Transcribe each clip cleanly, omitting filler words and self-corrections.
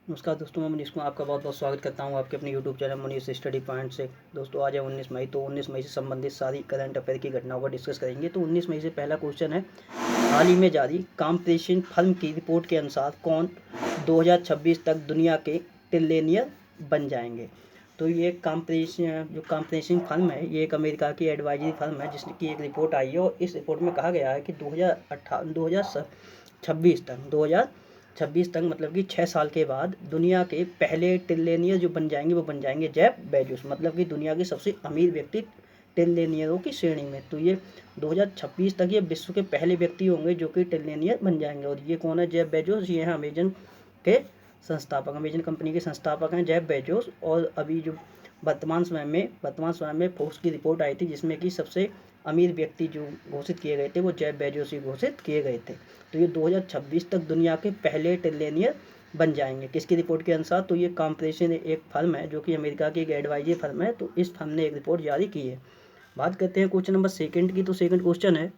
नमस्कार दोस्तों, मैं मनीष कुमार आपका बहुत बहुत स्वागत करता हूं आपके अपने YouTube channel Manish study point से। दोस्तों आज है 19 मई, तो 19 मई से संबंधित सारी करंट अफेयर की घटनाओं को डिस्कस करेंगे। तो 19 मई से पहला क्वेश्चन है, हाल ही में जारी कॉम्पिटिशन फर्म की रिपोर्ट के अनुसार कौन 2026 तक दुनिया के ट्रिलियनियर बन जाएंगे। तो ये कॉम्पिटिशन फर्म है, ये एक अमेरिका की एडवाइजरी फर्म है जिसकी एक रिपोर्ट आई है, और इस रिपोर्ट में कहा गया है कि 2026 तक मतलब कि 6 साल के बाद दुनिया के पहले ट्रिलियनियर जो बन जाएंगे वो बन जाएंगे जेफ बेजोस, मतलब कि दुनिया के सबसे अमीर व्यक्ति ट्रिलियनियरों की श्रेणी में। तो ये 2026 तक ये विश्व के पहले व्यक्ति होंगे जो कि ट्रिलियनियर बन जाएंगे। और ये कौन है? Jeff Bezos. ये हैं अमेजन के संस्थापक, अमेजन कंपनी के संस्थापक हैं जेफ बेजोस। और अभी जो वर्तमान समय में फोर्ब्स की रिपोर्ट आई थी जिसमें कि सबसे अमीर व्यक्ति जो घोषित किए गए थे वो जेफ बेजोस ही घोषित किए गए थे। तो ये 2026 तक दुनिया के पहले ट्रिलियनियर बन जाएंगे। किसकी रिपोर्ट के अनुसार? तो ये कॉम्पिटिशन एक फर्म है जो कि अमेरिका की एक एडवाइजरी फर्म है, तो इस फर्म ने एक रिपोर्ट जारी की है। बात करते हैं क्वेश्चन नंबर सेकंड की। तो सेकंड क्वेश्चन है,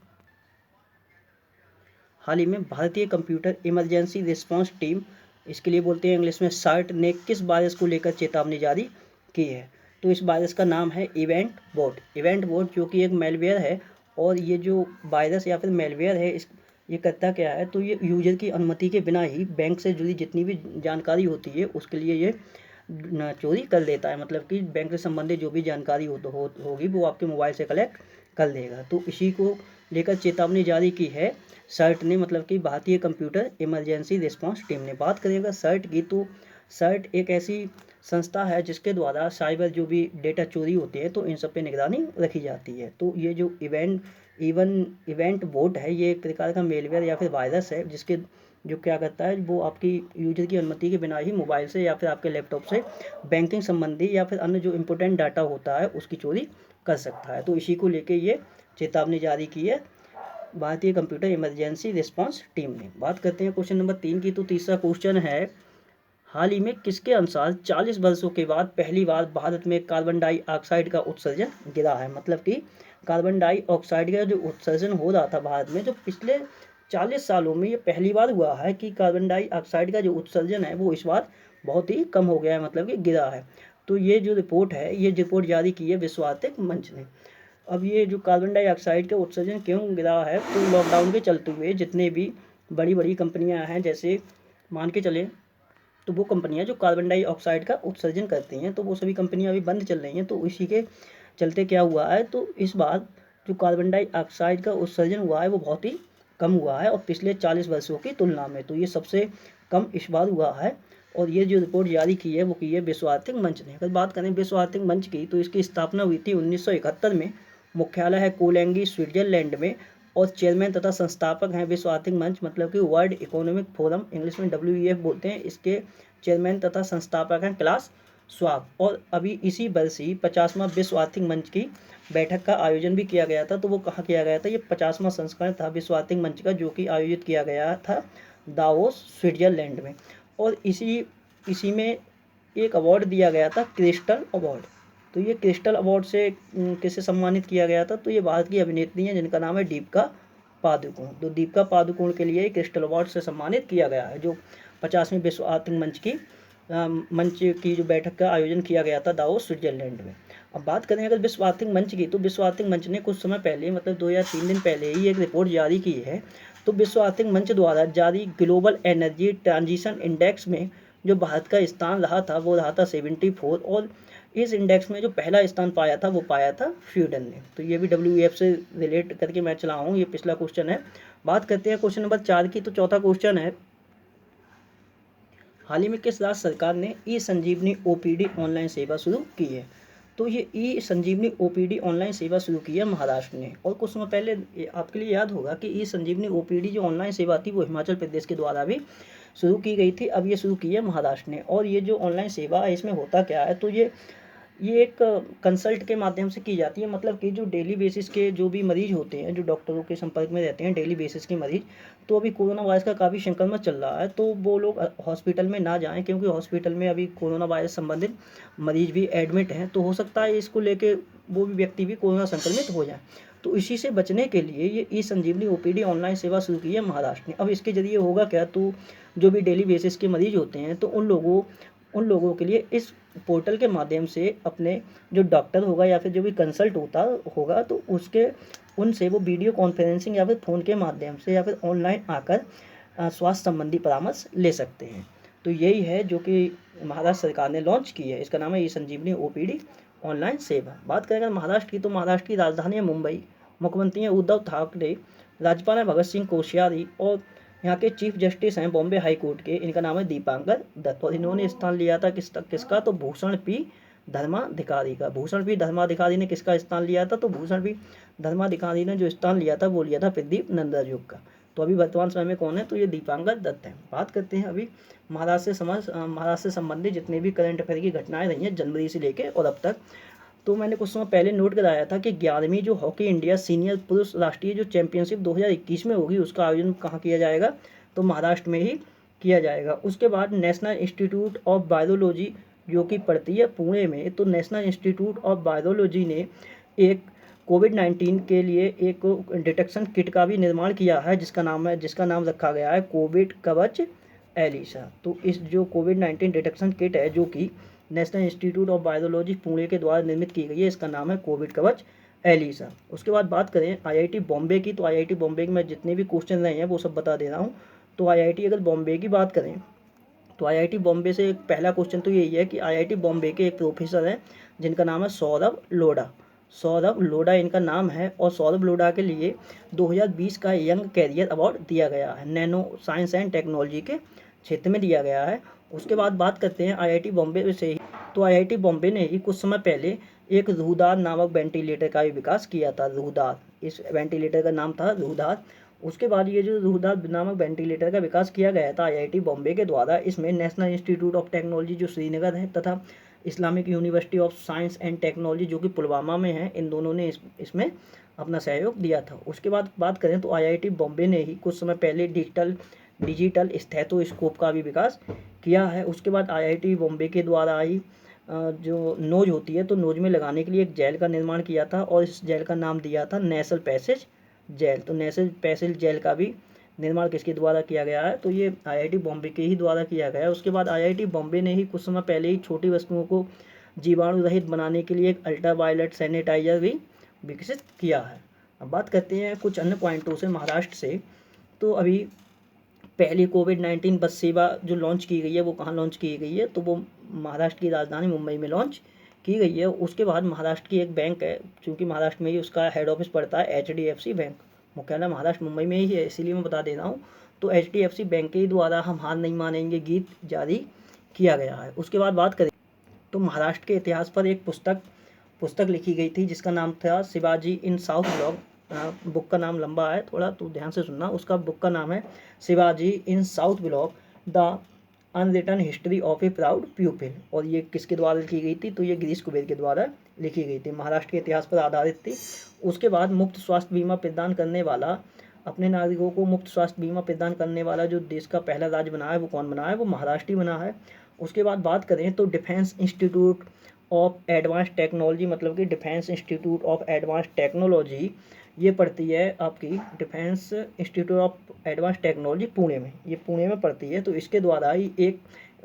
हाल ही में भारतीय कंप्यूटर इमरजेंसी रिस्पांस टीम, इसके लिए बोलते हैं इंग्लिश में सर्ट, ने किस वायरस को लेकर चेतावनी जारी की है। तो इस वायरस का नाम है इवेंट बोट जो कि एक मेलवेयर है। और ये जो वायरस या फिर मेलवेयर है ये करता क्या है? तो ये यूजर की अनुमति के बिना ही बैंक से जुड़ी जितनी भी जानकारी होती है उसके लिए ये चोरी कर लेता है। मतलब कि बैंक से संबंधित जो भी जानकारी होगी वो आपके मोबाइल से कलेक्ट कर लेगा। तो इसी को लेकर चेतावनी जारी की है सर्ट ने, मतलब कि भारतीय कंप्यूटर इमरजेंसी रिस्पांस टीम ने। बात करेगा सर्ट की, तो सर्ट एक ऐसी संस्था है जिसके द्वारा साइबर जो भी डेटा चोरी होते हैं तो इन सब पे निगरानी रखी जाती है। तो ये जो इवेंट बोट है ये एक प्रकार का मेलवेयर या फिर वायरस है जिसके जो क्या करता है, वो आपकी यूजर की अनुमति के बिना ही मोबाइल से या फिर आपके लैपटॉप से बैंकिंग संबंधी या फिर अन्य जो इम्पोर्टेंट डाटा होता है उसकी चोरी कर सकता है। तो इसी को लेके ये चेतावनी जारी की है भारतीय कंप्यूटर इमरजेंसी रिस्पांस टीम ने। बात करते हैं क्वेश्चन नंबर 3 की। तो तीसरा क्वेश्चन है, हाल ही में किसके अनुसार 40 वर्षों के बाद पहली बार भारत में कार्बन डाइऑक्साइड का उत्सर्जन गिरा है। मतलब कि कार्बन डाइऑक्साइड का जो उत्सर्जन हो रहा था भारत में, जो पिछले 40 सालों में ये पहली बार हुआ है कि कार्बन डाइऑक्साइड का जो उत्सर्जन है वो इस बार बहुत ही कम हो गया है, मतलब कि गिरा है। तो ये जो रिपोर्ट है, ये रिपोर्ट जारी की है विश्व आर्थिक मंच ने। अब ये जो कार्बन डाइऑक्साइड का उत्सर्जन क्यों गिरा है? तो लॉकडाउन के चलते हुए जितने भी बड़ी बड़ी कंपनियां हैं, जैसे मान के चले तो वो कंपनियां जो कार्बन डाइऑक्साइड का उत्सर्जन करती हैं तो वो सभी कंपनियां अभी बंद चल रही हैं। तो इसी के चलते क्या हुआ है, तो इस बार जो कार्बन डाइऑक्साइड का उत्सर्जन हुआ है वो बहुत ही कम हुआ है और पिछले 40 वर्षों की तुलना में तो ये सबसे कम इस बार हुआ है। और ये जो रिपोर्ट जारी की है वो की है विश्व आर्थिक मंच ने। अगर बात करें विश्व आर्थिक मंच की, तो इसकी स्थापना हुई थी 1971 में। मुख्यालय है कोलंगी, स्विट्जरलैंड में। और चेयरमैन तथा संस्थापक हैं विश्व आर्थिक मंच, मतलब कि वर्ल्ड इकोनॉमिक फोरम, इंग्लिश में WEF बोलते हैं। इसके चेयरमैन तथा संस्थापक हैं क्लास श्वाब। और अभी इसी वर्ष ही 50वां विश्व आर्थिक मंच की बैठक का आयोजन भी किया गया था। तो वो कहाँ किया गया था? ये 50वां संस्करण था विश्व आर्थिक मंच का, जो कि आयोजित किया गया था दावोस, स्विट्जरलैंड में। और इसी में एक अवार्ड दिया गया था, क्रिस्टल अवार्ड। तो ये क्रिस्टल अवार्ड से किसे सम्मानित किया गया था? तो ये भारत की अभिनेत्री हैं जिनका नाम है दीपिका पादुकोण। तो दीपिका पादुकोण के लिए क्रिस्टल अवार्ड से सम्मानित किया गया है, जो 50वीं विश्व आर्थिक मंच की जो बैठक का आयोजन किया गया था दावोस, स्विट्जरलैंड में। अब बात करें अगर विश्व आर्थिक मंच की, तो विश्व आर्थिक मंच ने कुछ समय पहले, मतलब 2 या 3 दिन पहले ही एक रिपोर्ट जारी की है। तो विश्व आर्थिक मंच द्वारा जारी ग्लोबल एनर्जी ट्रांजिशन इंडेक्स में जो भारत का स्थान रहा था वो रहा था 74। और इस इंडेक्स में जो पहला स्थान पाया था वो पाया था स्वीडन ने। तो ये भी WEF से रिलेट करके मैं चला हूँ, ये पिछला क्वेश्चन है। बात करते हैं क्वेश्चन नंबर 4 की। तो चौथा क्वेश्चन है, हाल ही में किस राज्य सरकार ने ई संजीवनी OPD ऑनलाइन सेवा शुरू की है? तो ये ई संजीवनी OPD ऑनलाइन सेवा शुरू की है महाराष्ट्र ने। और कुछ समय पहले आपके लिए याद होगा कि ई संजीवनी OPD जो ऑनलाइन सेवा थी वो हिमाचल प्रदेश के द्वारा भी शुरू की गई थी। अब ये शुरू की है महाराष्ट्र ने। और ये जो ऑनलाइन सेवा है इसमें होता क्या है, तो ये एक कंसल्ट के माध्यम से की जाती है। मतलब कि जो डेली बेसिस के जो भी मरीज होते हैं, जो डॉक्टरों के संपर्क में रहते हैं डेली बेसिस के मरीज, तो अभी कोरोना वायरस का काफ़ी संक्रमण चल रहा है, तो वो लोग हॉस्पिटल में ना जाएं, क्योंकि हॉस्पिटल में अभी कोरोना वायरस संबंधित मरीज भी एडमिट हैं। तो हो सकता है इसको लेके वो भी व्यक्ति भी कोरोना संक्रमित हो जाए। तो इसी से बचने के लिए ये ई संजीवनी ओपीडी ऑनलाइन सेवा शुरू की है महाराष्ट्र ने। अब इसके जरिए होगा क्या, तो जो भी डेली बेसिस के मरीज होते हैं तो उन लोगों के लिए इस पोर्टल के माध्यम से अपने जो डॉक्टर होगा या फिर जो भी कंसल्ट होता होगा तो उसके उनसे वो वीडियो कॉन्फ्रेंसिंग या फिर फ़ोन के माध्यम से या फिर ऑनलाइन आकर स्वास्थ्य संबंधी परामर्श ले सकते हैं। तो यही है जो कि महाराष्ट्र सरकार ने लॉन्च की है, इसका नाम है ई संजीवनी ओपीडी ऑनलाइन सेवा। बात करें अगर महाराष्ट्र की, तो महाराष्ट्र की राजधानी है मुंबई, मुख्यमंत्री हैं उद्धव ठाकरे, राज्यपाल हैं भगत सिंह कोश्यारी और यहाँ के चीफ जस्टिस हैं बॉम्बे हाई कोर्ट के, इनका नाम है दीपांकर दत्त। और इन्होंने स्थान लिया था किसका, तो भूषण पी धर्माधिकारी का। भूषण पी धर्माधिकारी ने किसका स्थान लिया था, तो भूषण पी धर्माधिकारी ने जो स्थान लिया था वो लिया था प्रदीप नंद्राजोग का। तो अभी वर्तमान समय में कौन है, तो ये दीपांकर दत्त हैं। बात करते हैं अभी महाराष्ट्र से संबंधित जितने भी करंट अफेयर की घटनाएं रही हैं जनवरी से लेके और अब तक। तो मैंने कुछ समय पहले नोट कराया था कि 11वीं जो हॉकी इंडिया सीनियर पुरुष राष्ट्रीय जो चैंपियनशिप 2021 में होगी उसका आयोजन कहाँ किया जाएगा, तो महाराष्ट्र में ही किया जाएगा। उसके बाद नेशनल इंस्टीट्यूट ऑफ वायरोलॉजी जो कि पड़ती है पुणे में, तो नेशनल इंस्टीट्यूट ऑफ वायरोलॉजी ने एक कोविड-19 के लिए एक डिटेक्शन किट का भी निर्माण किया है जिसका नाम रखा गया है कोविड कवच एलिसा। तो इस जो कोविड-19 डिटेक्शन किट है जो कि national institute of virology Pune के द्वारा निर्मित की गई है, इसका नाम है कोविड कवच एलिसा। उसके बाद बात करें आईआईटी बॉम्बे की, तो आईआईटी बॉम्बे में जितने भी क्वेश्चन रहे हैं वो सब बता दे रहा हूँ। तो आईआईटी अगर बॉम्बे की बात करें तो आईआईटी बॉम्बे से पहला क्वेश्चन तो यही है कि आईआईटी बॉम्बे के एक प्रोफेसर हैं जिनका नाम है सौरभ लोढ़ा इनका नाम है। और सौरभ लोढ़ा के लिए 2020 का यंग कैरियर अवार्ड दिया गया है, नैनो साइंस एंड टेक्नोलॉजी के क्षेत्र में दिया गया है। उसके बाद बात करते हैं आईआईटी बॉम्बे से ही, तो आईआईटी बॉम्बे ने ही कुछ समय पहले एक रूहदार नामक वेंटिलेटर का भी विकास किया था। रूहदार, इस वेंटिलेटर का नाम था रूहदार। उसके बाद ये जो रूहदार नामक वेंटिलेटर का विकास किया गया था आईआईटी बॉम्बे के द्वारा, इसमें नेशनल इंस्टीट्यूट ऑफ टेक्नोलॉजी जो श्रीनगर है तथा Islamic university of science and technology जो कि पुलवामा में है, इन दोनों ने इसमें अपना सहयोग दिया था। उसके बाद बात करें तो आईआईटी बॉम्बे ने ही कुछ समय पहले डिजिटल स्टेथोस्कोप का भी विकास किया है। उसके बाद आईआईटी बॉम्बे के द्वारा आई जो नोज होती है, तो नोज में लगाने के लिए एक जेल का निर्माण किया था और इस जेल का नाम दिया था नेसल पैसेज जेल। तो नेसल पैसेज जेल का भी निर्माण किसके द्वारा किया गया है, तो ये आईआईटी बॉम्बे के ही द्वारा किया गया है। उसके बाद आईआईटी बॉम्बे ने ही कुछ समय पहले ही छोटी वस्तुओं को जीवाणु रहित बनाने के लिए एक अल्ट्रावायलेट सैनिटाइजर भी विकसित किया है। अब बात करते हैं कुछ अन्य पॉइंटों से महाराष्ट्र से। तो अभी पहली कोविड-19 बस सेवा जो लॉन्च की गई है वो कहाँ लॉन्च की गई है, तो वो महाराष्ट्र की राजधानी मुंबई में लॉन्च की गई है। उसके बाद महाराष्ट्र की एक बैंक है, चूँकि महाराष्ट्र में ही उसका हेड ऑफिस पड़ता है, एचडीएफसी बैंक, मुख्यालय महाराष्ट्र मुंबई में ही है, इसीलिए मैं बता दे रहा हूँ। तो एचडीएफसी बैंक के द्वारा हम हार नहीं मानेंगे गीत जारी किया गया है। उसके बाद बात करें तो महाराष्ट्र के इतिहास पर एक पुस्तक लिखी गई थी जिसका नाम था Shivaji in South block. Book का नाम लंबा है थोड़ा, तो ध्यान से सुनना। उसका बुक का नाम है Shivaji in South Block the unwritten history of a proud pupil. और ये किसके द्वारा लिखी गई थी, तो ये गिरीश कुबेर के द्वारा लिखी गई थी, महाराष्ट्र के इतिहास पर आधारित थी। उसके बाद मुफ्त स्वास्थ्य बीमा प्रदान करने वाला, अपने नागरिकों को मुफ्त स्वास्थ्य बीमा प्रदान करने वाला जो देश का पहला राज्य बना है वो कौन बना है, वो महाराष्ट्र ही बना है। उसके बाद बात करें तो defence institute of advance technology, मतलब कि defence institute of advance technology ये पड़ती है आपकी defence institute of advance technology Pune में, ये पुणे में पड़ती है। तो इसके द्वारा ही एक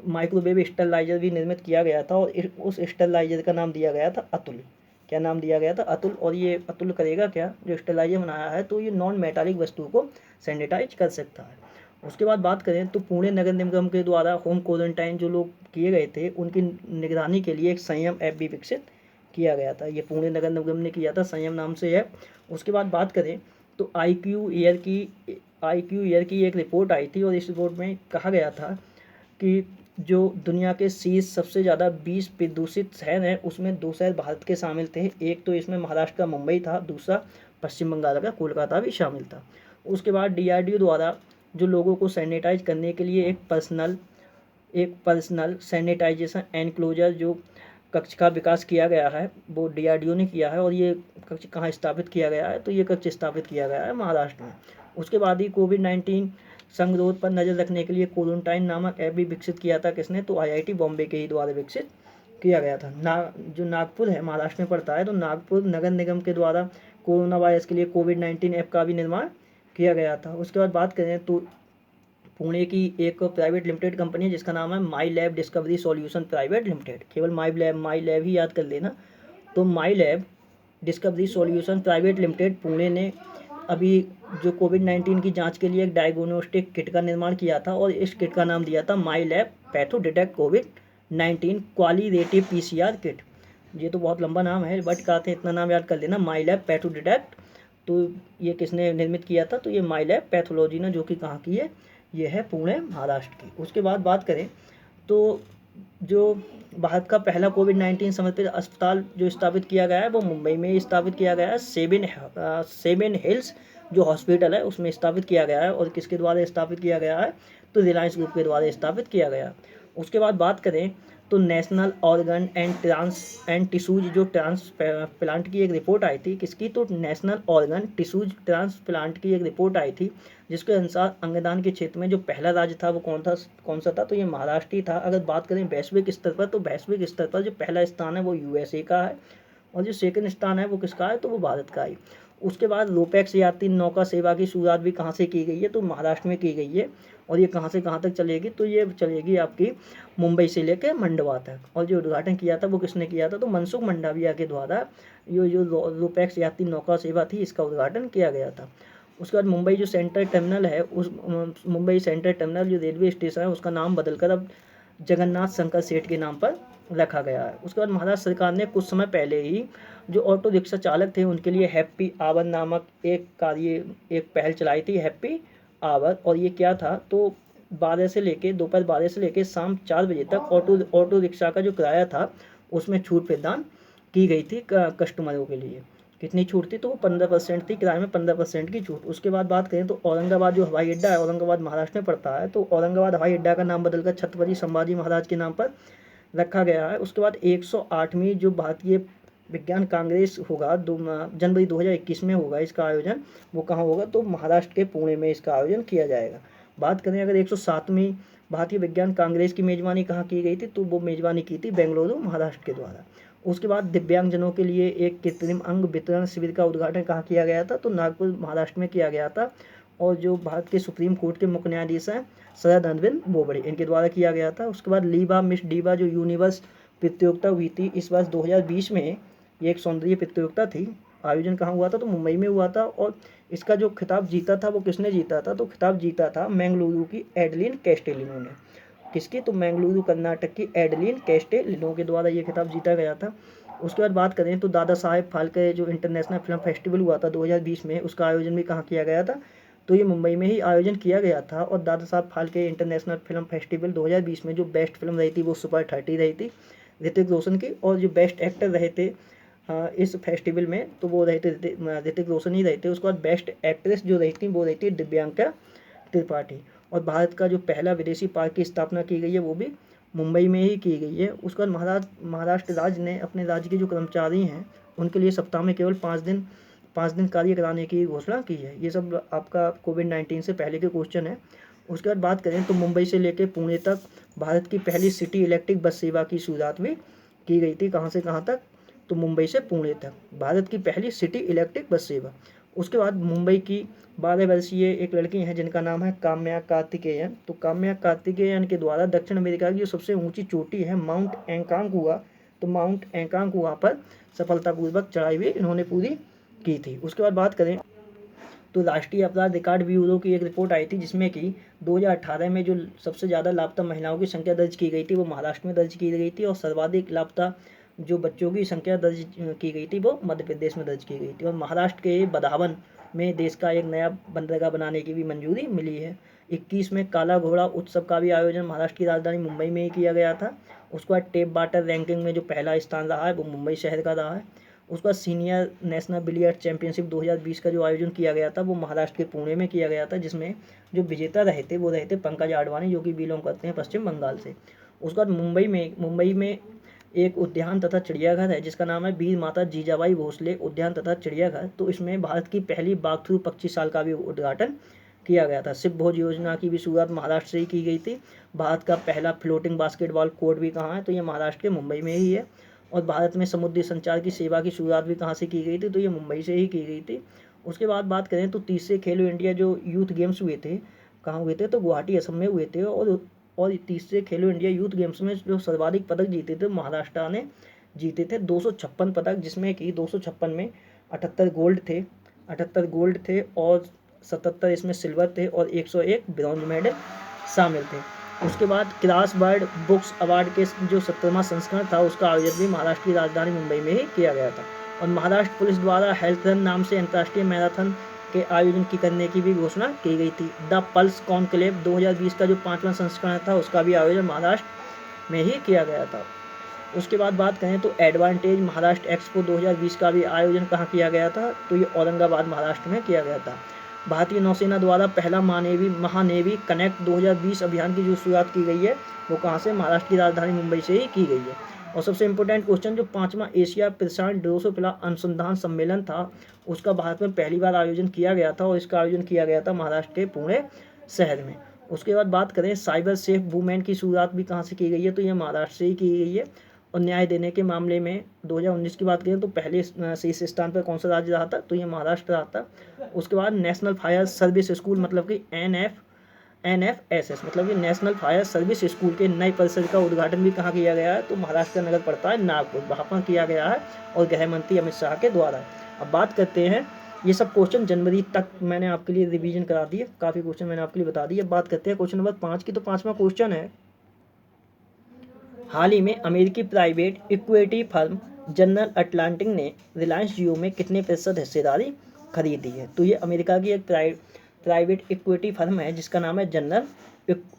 माइक्रोवेव स्टेरलाइजर भी निर्मित किया गया था और उस स्टेरलाइजर का नाम दिया गया था अतुल। क्या नाम दिया गया था, अतुल। और ये अतुल करेगा क्या, जो स्टेरलाइजर बनाया है तो ये नॉन मेटालिक वस्तुओं को सैनिटाइज कर सकता है। उसके बाद बात करें तो पुणे नगर निगम के द्वारा होम क्वारंटाइन जो लोग किए गए थे उनकी निगरानी के लिए एक संयम ऐप भी विकसित किया गया था, ये पुणे नगर निगम ने किया था, संयम नाम से ऐप। उसके बाद बात करें तो IQ ईयर की एक रिपोर्ट आई थी और इस रिपोर्ट में कहा गया था कि जो दुनिया के शीर्ष सबसे ज़्यादा 20 प्रदूषित शहर हैं उसमें 2 शहर भारत के शामिल थे। एक तो इसमें महाराष्ट्र का मुंबई था, दूसरा पश्चिम बंगाल का कोलकाता भी शामिल था। उसके बाद DRDO द्वारा जो लोगों को सैनिटाइज करने के लिए एक पर्सनल सैनिटाइजेशन एनक्लोजर जो कक्ष का विकास किया गया है वो DRDO ने किया है। और ये कक्ष कहाँ स्थापित किया गया है, तो ये कक्ष स्थापित किया गया है महाराष्ट्र में। उसके बाद ही कोविड-19 संगरोध पर नज़र रखने के लिए क्वारंटाइन नामक ऐप भी विकसित किया था किसने, तो IIT बॉम्बे के ही द्वारा विकसित किया गया था। जो नागपुर है महाराष्ट्र में पड़ता है, तो नागपुर नगर निगम के द्वारा कोरोना वायरस के लिए कोविड-19 ऐप का भी निर्माण किया गया था। उसके बाद बात करें तो पुणे की एक प्राइवेट लिमिटेड कंपनी है जिसका नाम है My Lab Discovery Solution Private Limited. केवल माई लैब ही याद कर लेना। तो My Lab Discovery Solution Private Limited Pune ने अभी जो कोविड-19 की जांच के लिए एक डायग्नोस्टिक किट का निर्माण किया था और इस किट का नाम दिया था माई लैब पैथो डिटेक्ट कोविड-19 क्वालिटेटिव पीसीआर किट। ये तो बहुत लंबा नाम है बट कहते हैं इतना नाम याद कर लेना, माई लैब पैथो डिटेक्ट। तो ये किसने निर्मित किया था? तो ये माई लैब पैथोलॉजी ने, जो कि कहाँ की है, ये है पुणे महाराष्ट्र की। उसके बाद बात करें तो जो भारत का पहला कोविड-19 समर्पित अस्पताल जो स्थापित किया गया है वो मुंबई में स्थापित किया गया है। सेवन हिल्स जो हॉस्पिटल है उसमें स्थापित किया गया है। और किसके द्वारा स्थापित किया गया है? तो रिलायंस ग्रुप के द्वारा स्थापित किया गया। उसके बाद बात करें तो नेशनल ऑर्गन एंड टिश्यूज जो ट्रांसप्लांट की एक रिपोर्ट आई थी, किसकी? तो नेशनल ऑर्गन टिश्यूज ट्रांसप्लांट की एक रिपोर्ट आई थी जिसके अनुसार अंगदान के क्षेत्र में जो पहला राज्य था वो कौन सा था? तो ये महाराष्ट्र ही था। अगर बात करें वैश्विक स्तर पर तो वैश्विक स्तर पर जो पहला स्थान है वो यूएसए का है और जो सेकंड स्थान है वो किसका है? तो वो भारत का है। उसके बाद रोपैक्स यात्री नौका सेवा की शुरुआत भी कहाँ से की गई है? तो महाराष्ट्र में की गई है। और ये कहाँ से कहाँ तक चलेगी? तो ये चलेगी आपकी मुंबई से लेकर मंडवा तक। और जो उद्घाटन किया था वो किसने किया था? तो मनसुख मंडाविया के द्वारा जो रोपैक्स यात्री नौका सेवा थी इसका उद्घाटन किया गया था। उसके बाद मुंबई जो सेंट्रल टर्मिनल है, उस मुंबई सेंट्रल टर्मिनल जो रेलवे स्टेशन है उसका नाम बदलकर अब जगन्नाथ शंकर सेठ के नाम पर रखा गया है। उसके बाद महाराष्ट्र सरकार ने कुछ समय पहले ही जो ऑटो रिक्शा चालक थे उनके लिए हैप्पी आवर नामक एक पहल चलाई थी, हैप्पी आवर। और ये क्या था? तो 12 से लेके दोपहर 12 से लेके शाम 4 बजे तक ऑटो रिक्शा का जो किराया था उसमें छूट प्रदान की गई थी कस्टमरों के लिए। कितनी छूट थी? तो वो 15% थी, किराए में 15% की छूट। उसके बाद बात करें तो औरंगाबाद जो हवाई अड्डा है, औरंगाबाद महाराष्ट्र में पड़ता है, तो औरंगाबाद हवाई अड्डा का नाम बदलकर छत्रपति संभाजी महाराज के नाम पर रखा गया है। उसके बाद 108वीं जो भारतीय विज्ञान कांग्रेस होगा जनवरी 2021 में होगा, इसका आयोजन वो कहाँ होगा? तो महाराष्ट्र के पुणे में इसका आयोजन किया जाएगा। बात करें अगर 107वीं भारतीय विज्ञान कांग्रेस की मेजबानी कहाँ की गई थी? तो वो मेजबानी की थी बेंगलुरु महाराष्ट्र के द्वारा। उसके बाद दिव्यांगजनों के लिए एक कृत्रिम अंग वितरण शिविर का उद्घाटन कहाँ किया गया था? तो नागपुर महाराष्ट्र में किया गया था। और जो भारत के सुप्रीम कोर्ट के मुख्य न्यायाधीश हैं शरद अरविंद बोबड़े, इनके द्वारा किया गया था। उसके बाद लीबा मिस डीवा जो यूनिवर्स प्रतियोगिता हुई थी इस वर्ष 2020 में, ये एक सौंदर्य प्रतियोगिता थी। आयोजन कहाँ हुआ था? तो मुंबई में हुआ था। और इसका जो खिताब जीता था वो किसने जीता था? तो खिताब जीता था मैंगलुरु की एडलिन कैस्टेलिनो ने। किसकी? तो मैंगलुरु कर्नाटक की एडलिन कैस्टेलिनो के द्वारा ये खिताब जीता गया था। उसके बाद बात करें तो दादा साहेब फाल्के जो इंटरनेशनल फिल्म फेस्टिवल हुआ था 2020 में, उसका आयोजन भी कहाँ किया गया था? तो ये मुंबई में ही आयोजन किया गया था। और Dada Saheb Phalke international film festival 2020 में जो बेस्ट फिल्म रही थी वो सुपर 30 रही थी ऋतिक रोशन की। और जो बेस्ट एक्टर रहे थे इस फेस्टिवल में तो वो रहे थे ऋतिक रोशन ही रहे थे। उसके बाद बेस्ट एक्ट्रेस जो रही थी वो रही थी दिव्यांका त्रिपाठी। और भारत का जो पहला विदेशी पार्क की स्थापना की गई है वो भी मुंबई में ही की गई है। उसके बाद महाराष्ट्र राज्य ने अपने राज्य के जो कर्मचारी हैं उनके लिए सप्ताह में केवल 5 दिन कार्य कराने की घोषणा की है। ये सब आपका कोविड-19 से पहले के क्वेश्चन है। उसके बाद बात करें तो मुंबई से लेकर पुणे तक भारत की पहली सिटी इलेक्ट्रिक बस सेवा की शुरुआत भी की गई थी। कहाँ से कहाँ तक? तो मुंबई से पुणे तक भारत की पहली सिटी इलेक्ट्रिक बस सेवा। उसके बाद मुंबई की 12 वर्षीय एक लड़की हैं जिनका नाम है काम्या कार्तिकेयन। तो काम्या कार्तिकेयन के द्वारा दक्षिण अमेरिका की जो सबसे ऊंची चोटी है माउंट एकांगुआ, तो माउंट एकांगुआ पर सफलतापूर्वक चढ़ाई भी इन्होंने पूरी की थी। उसके बाद बात करें तो राष्ट्रीय अपराध रिकॉर्ड ब्यूरो की एक रिपोर्ट आई थी जिसमें कि 2018 में जो सबसे ज़्यादा लापता महिलाओं की संख्या दर्ज की गई थी वो महाराष्ट्र में दर्ज की गई थी। और सर्वाधिक लापता जो बच्चों की संख्या दर्ज की गई थी वो मध्य प्रदेश में दर्ज की गई थी। और महाराष्ट्र के बदावन में देश का एक नया बंदरगाह बनाने की भी मंजूरी मिली है। 21 में काला घोड़ा उत्सव का भी आयोजन महाराष्ट्र की राजधानी मुंबई में ही किया गया था। उसके बाद टेप वाटर रैंकिंग में जो पहला स्थान रहा है वो मुंबई शहर का रहा है। उसका सीनियर नेशनल बिलियर्ड चैंपियनशिप 2020 का जो आयोजन किया गया था वो महाराष्ट्र के पुणे में किया गया था, जिसमें जो विजेता रहे थे वो रहे थे पंकज आडवाणी जो कि बिलोंग करते हैं पश्चिम बंगाल से। उसके बाद मुंबई में एक उद्यान तथा चिड़ियाघर है जिसका नाम है वीर माता जीजाबाई भोसले उद्यान तथा चिड़ियाघर। तो इसमें भारत की पहली बाघ थ्रू पक्षी साल का भी उद्घाटन किया गया था। शिव भोज योजना की भी शुरुआत महाराष्ट्र से ही की गई थी। भारत का पहला फ्लोटिंग बास्केटबॉल कोर्ट भी कहाँ है? तो ये महाराष्ट्र के मुंबई में ही है। और भारत में समुद्री संचार की सेवा की शुरुआत भी कहाँ से की गई थी, तो ये मुंबई से ही की गई थी। उसके बाद बात करें तो तीसरे खेलो इंडिया जो यूथ गेम्स हुए थे, कहाँ हुए थे, तो गुवाहाटी असम में हुए थे। और तीसरे खेलो इंडिया यूथ गेम्स में जो सर्वाधिक पदक जीते थे महाराष्ट्र ने जीते थे 256 पदक, जिसमें कि 256 में 78 गोल्ड थे और 77 इसमें सिल्वर थे और 101 ब्रॉन्ज मेडल शामिल थे। उसके बाद क्लास बर्ड बुक्स अवार्ड के जो 17वां संस्करण था उसका आयोजन भी महाराष्ट्र की राजधानी मुंबई में ही किया गया था। और महाराष्ट्र पुलिस द्वारा हेल्थ रन नाम से अंतर्राष्ट्रीय मैराथन के आयोजन की करने की भी घोषणा की गई थी। द पल्स कॉन्क्लेव 2020 का जो 5वां संस्करण था उसका भी आयोजन महाराष्ट्र में ही किया गया था। उसके बाद बात करें तो एडवांटेज महाराष्ट्र एक्सपो 2020 का भी आयोजन कहाँ किया गया था, तो ये औरंगाबाद महाराष्ट्र में किया गया था। भारतीय नौसेना द्वारा पहला महानेवी कनेक्ट 2020 अभियान की जो शुरुआत की गई है वो कहाँ से, महाराष्ट्र की राजधानी मुंबई से ही की गई है। और सबसे इम्पोर्टेंट क्वेश्चन, जो 5वां एशिया प्रशांत ड्रोसोफिला अनुसंधान सम्मेलन था उसका भारत में पहली बार आयोजन किया गया था और इसका आयोजन किया गया था महाराष्ट्र के पुणे शहर में। उसके बाद बात करें साइबर सेफ वुमेन की शुरुआत भी कहाँ से की गई है, तो ये महाराष्ट्र से ही की गई है। और न्याय देने के मामले में 2019 की बात करें तो पहले शीर्ष स्थान पर कौन सा राज्य रहा था, तो ये महाराष्ट्र रहा था। उसके बाद नेशनल फायर सर्विस स्कूल मतलब कि NFSS मतलब कि नेशनल फायर सर्विस स्कूल के नए परिसर का उद्घाटन भी कहाँ किया गया है, तो महाराष्ट्र का नगर पड़ता है नागपुर, वहाँ पर किया गया है और गृह मंत्री अमित शाह के द्वारा। अब बात करते हैं, ये सब क्वेश्चन जनवरी तक मैंने आपके लिए रिवीजन करा दिए, काफ़ी क्वेश्चन मैंने आपके लिए बता दिए। अब बात करते हैं क्वेश्चन नंबर 5 की, तो 5वां क्वेश्चन है, हाल ही में अमेरिकी private equity firm general Atlantic ने रिलायंस जियो में कितने प्रतिशत हिस्सेदारी खरीदी है, तो ये अमेरिका की एक प्राइवेट इक्विटी फर्म है जिसका नाम है जनरल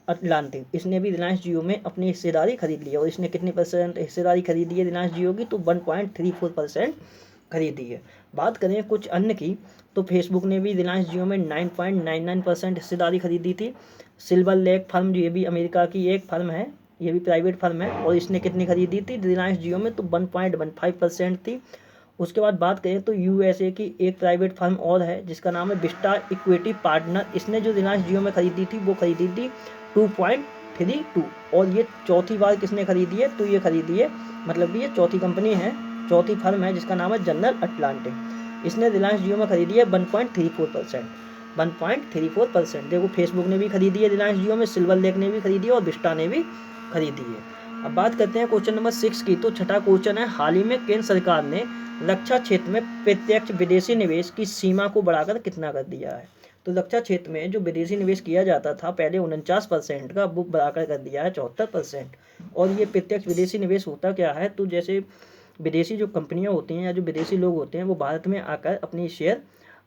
अटलांटिक। इसने भी रिलायंस जियो में अपनी हिस्सेदारी खरीद ली है और इसने कितने परसेंट हिस्सेदारी खरीदी है रिलायंस जियो की, तो 1.34% खरीदी है। बात करें कुछ अन्य की, तो फेसबुक ने भी रिलायंस जियो में 9.99% हिस्सेदारी खरीदी थी। सिल्वर लेक फर्म, ये भी अमेरिका की एक फर्म है, ये भी प्राइवेट फर्म है और इसने कितनी खरीदी थी रिलायंस जियो में, तो 1.15% थी। उसके बाद बात करें तो USA की एक प्राइवेट फर्म और है जिसका नाम है विस्टा इक्विटी पार्टनर। इसने जो रिलायंस जियो में खरीदी थी वो खरीदी थी 2.32 और ये चौथी बार किसने खरीदी है, तो ये खरीदी है, मतलब कि ये चौथी कंपनी है, चौथी फर्म है जिसका नाम है जनरल अटलांटिक। इसने रिलायंस जियो में खरीदी है 1.34%। देखो फेसबुक ने भी खरीदी है रिलायंस जियो में, सिल्वर लेक ने भी खरीदी है और विस्टा ने भी खरीदी है। अब बात करते हैं क्वेश्चन नंबर 6 की, तो छठा क्वेश्चन है, हाल ही में केंद्र सरकार ने रक्षा क्षेत्र में प्रत्यक्ष विदेशी निवेश की सीमा को बढ़ाकर कितना कर दिया है, तो रक्षा क्षेत्र में जो विदेशी निवेश किया जाता था पहले 49% का, वो बढ़ाकर कर दिया है 74%। और ये प्रत्यक्ष विदेशी निवेश होता क्या है, तो जैसे विदेशी जो कंपनियां होती हैं या जो विदेशी लोग होते हैं वो भारत में आकर अपनी शेयर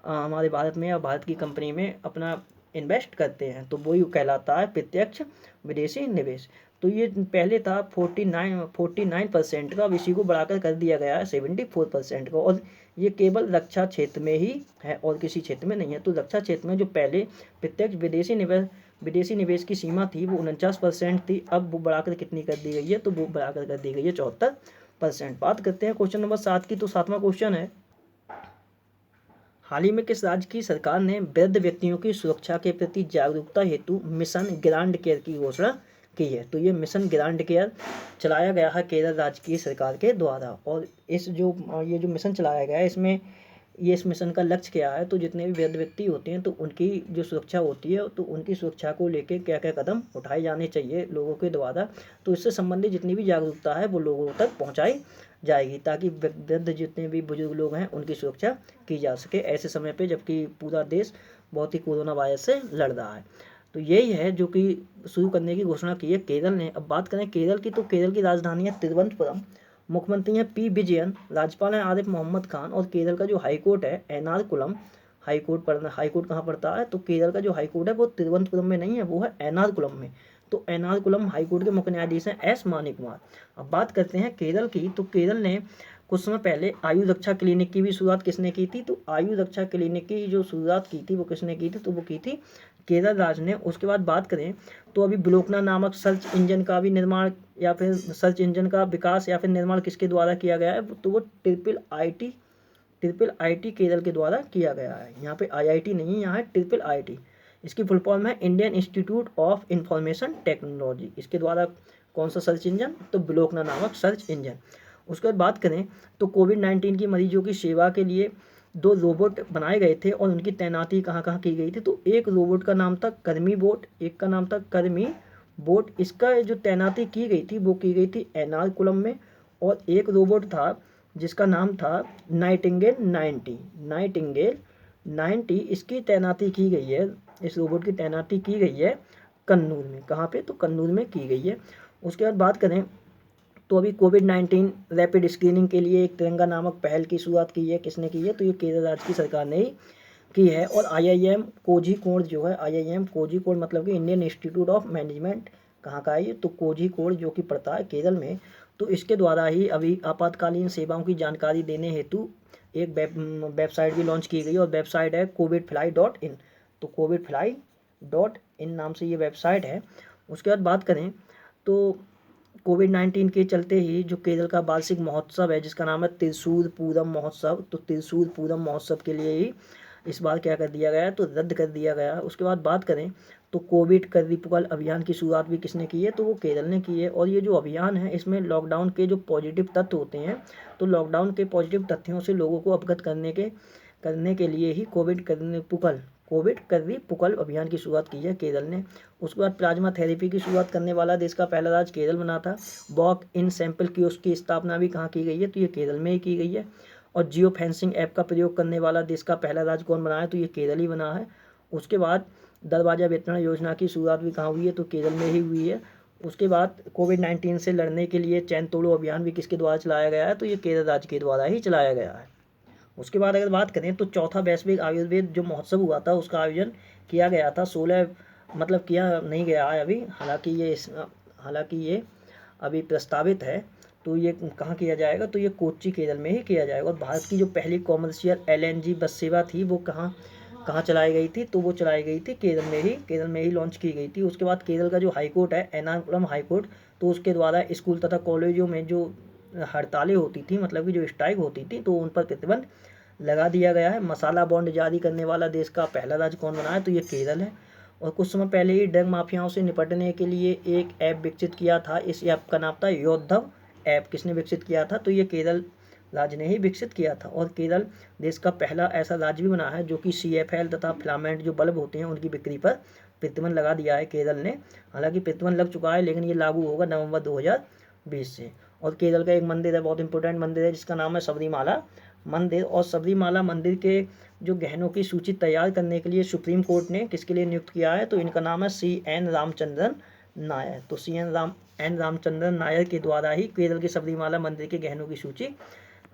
हमारे भारत में या भारत की कंपनी में अपना इन्वेस्ट करते हैं, तो वही कहलाता है प्रत्यक्ष विदेशी निवेश। तो ये पहले था 49% का, अब इसी को बढ़ाकर कर दिया गया है 74% का, और ये केवल रक्षा क्षेत्र में ही है और किसी क्षेत्र में नहीं है। तो रक्षा क्षेत्र में जो पहले प्रत्यक्ष विदेशी निवेश की सीमा थी वो 49% थी, अब वो बढ़ाकर कितनी कर दी गई है, तो वो बढ़ाकर कर दी गई है 74%। बात करते हैं क्वेश्चन नंबर 7 की, तो 7वां क्वेश्चन है, हाल ही में किस राज्य की सरकार ने वृद्ध व्यक्तियों की सुरक्षा के प्रति जागरूकता हेतु मिशन ग्रांड केयर की घोषणा की है, तो ये मिशन ग्रांड केयर चलाया गया है केरल राज्य की सरकार के द्वारा। और ये जो मिशन चलाया गया है इस मिशन का लक्ष्य क्या है, तो जितने भी वृद्ध व्यक्ति होते हैं तो उनकी जो सुरक्षा होती है तो उनकी सुरक्षा को लेकर क्या क्या कदम उठाए जाने चाहिए लोगों के द्वारा, तो इससे संबंधित जितनी भी जागरूकता है वो लोगों तक पहुँचाई जाएगी ताकि वृद्ध जितने भी बुजुर्ग लोग हैं उनकी सुरक्षा की जा सके ऐसे समय पे जबकि पूरा देश बहुत ही कोरोना वायरस से लड़ रहा है। तो यही है जो कि शुरू करने की घोषणा की है केरल ने। अब बात करें केरल की, तो केरल की राजधानी है तिरुवनंतपुरम, मुख्यमंत्री हैं P विजयन, राज्यपाल हैं आरिफ मोहम्मद खान, और केरल का जो हाईकोर्ट है एर्नाकुलम हाईकोर्ट कहाँ पड़ता है, तो केरल का जो हाईकोर्ट है वो तिरुवनंतपुरम में नहीं है, वो है एर्नाकुलम में। तो एर्नाकुलम हाईकोर्ट के मुख्य न्यायाधीश हैं S मानिक कुमार। अब बात करते हैं केरल की, तो केरल ने कुछ समय पहले आयु रक्षा क्लिनिक की भी शुरुआत किसने की थी, तो आयु रक्षा क्लिनिक की जो शुरुआत की थी वो किसने की थी, तो वो की थी केरल राज्य ने। उसके बाद बात करें तो अभी ब्लोकना नामक सर्च इंजन का भी निर्माण या फिर सर्च इंजन का विकास या फिर निर्माण किसके द्वारा किया गया है, तो वो ट्रिपल आईटी केरल के द्वारा किया गया है। यहाँ पे IIT नहीं है, यहाँ है ट्रिपल IIT। इसकी फुल फॉर्म है Indian institute of information technology. इसके द्वारा कौन सा सर्च इंजन, तो ब्लोकना नामक सर्च इंजन। उसके बाद बात करें तो कोविड-19 की मरीजों की सेवा के लिए 2 रोबोट बनाए गए थे और उनकी तैनाती कहाँ कहाँ की गई थी। तो एक रोबोट का नाम था कर्मी बोट, एक का नाम था कर्मी बोट। इसका जो तैनाती की गई थी वो की गई थी एर्नाकुलम में। और एक रोबोट था जिसका नाम था नाइटिंगेल 90 इसकी तैनाती की गई है। इस रोबोट की तैनाती की गई है कन्नूर में। कहाँ पे? तो कन्नूर में की गई है। उसके बाद बात करें तो अभी कोविड-19 रैपिड स्क्रीनिंग के लिए एक तिरंगा नामक पहल की शुरुआत की है। किसने की है? तो ये केरल राज्य की सरकार ने ही की है। और IIM कोझिकोड जो है, IIM कोझिकोड मतलब कि इंडियन इंस्टीट्यूट ऑफ मैनेजमेंट कहाँ का है ये? तो कोझिकोड जो कि पड़ता है केरल में। तो इसके द्वारा ही अभी आपातकालीन सेवाओं की जानकारी देने हेतु एक वेबसाइट भी लॉन्च की गई और वेबसाइट है covidfly.in। तो covidfly.in नाम से ये वेबसाइट है। उसके बाद बात करें तो कोविड-19 के चलते ही जो केरल का वार्षिक महोत्सव है जिसका नाम है त्रिशूल पूरम महोत्सव, तो त्रिशूल पूरम महोत्सव के लिए ही इस बार क्या कर दिया गया है? तो रद्द कर दिया गया है। उसके बाद बात करें तो कोविड करीपुकल अभियान की शुरुआत भी किसने की है? तो वो केरल ने की है। और ये जो अभियान है इसमें लॉकडाउन के जो पॉजिटिव तथ्य होते हैं, तो लॉकडाउन के पॉजिटिव तथ्यों से लोगों को अवगत करने के लिए ही कोविड करीपुकल अभियान की शुरुआत की है केरल ने। उसके बाद प्लाज्मा थेरेपी की शुरुआत करने वाला देश का पहला राज्य केरल बना था। वॉक इन सैंपल कियोस्क की स्थापना भी कहाँ की गई है? तो ये केरल में ही की गई है। और जियो फेंसिंग ऐप का प्रयोग करने वाला देश का पहला राज्य कौन बना है? तो ये केरल ही बना है। उसके बाद दरवाजा वितरण योजना की शुरुआत भी कहाँ हुई है? तो केरल में ही हुई है। उसके बाद कोविड-19 से लड़ने के लिए चैन तोड़ो अभियान भी किसके द्वारा चलाया गया है? तो ये केरल राज्य के द्वारा ही चलाया गया है। उसके बाद अगर बात करें तो चौथा वैश्विक आयुर्वेद जो महोत्सव हुआ था उसका आयोजन किया गया था 16 मतलब किया नहीं गया है अभी, हालांकि ये अभी प्रस्तावित है। तो ये कहाँ किया जाएगा? तो ये कोच्चि केरल में ही किया जाएगा। और भारत की जो पहली कॉमर्शियल LNG बस सेवा थी वो कहाँ कहाँ चलाई गई थी? तो वो चलाई गई थी केरल में ही लॉन्च की गई थी। उसके बाद केरल का जो हाईकोर्ट है एर्नाकुलम हाईकोर्ट, तो उसके द्वारा स्कूल तथा कॉलेजों में जो हड़तालें होती थी मतलब कि जो स्ट्राइक होती थी तो उन पर प्रतिबंध लगा दिया गया है। मसाला बॉन्ड जारी करने वाला देश का पहला राज्य कौन बना है? तो ये केरल है। और कुछ समय पहले ही ड्रग माफियाओं से निपटने के लिए एक ऐप विकसित किया था। इस ऐप का नाम था योद्धव ऐप। किसने विकसित किया था? तो ये केरल राज्य ने ही विकसित किया था। और केरल देश का पहला ऐसा राज्य भी बना है जो कि CFL तथा फिलामेंट जो बल्ब होते हैं उनकी बिक्री पर प्रतिबंध लगा दिया है केरल ने। हालांकि प्रतिबंध लग चुका है लेकिन ये लागू होगा नवंबर 2020 से। और केरल का एक मंदिर है, बहुत इंपॉर्टेंट मंदिर है जिसका नाम है सबरीमाला मंदिर। और सबरीमाला मंदिर के जो गहनों की सूची तैयार करने के लिए सुप्रीम कोर्ट ने किसके लिए नियुक्त किया है? तो इनका नाम है CN रामचंद्रन नायर। तो CN रामचंद्रन नायर के द्वारा ही केरल के सबरीमाला मंदिर के गहनों की सूची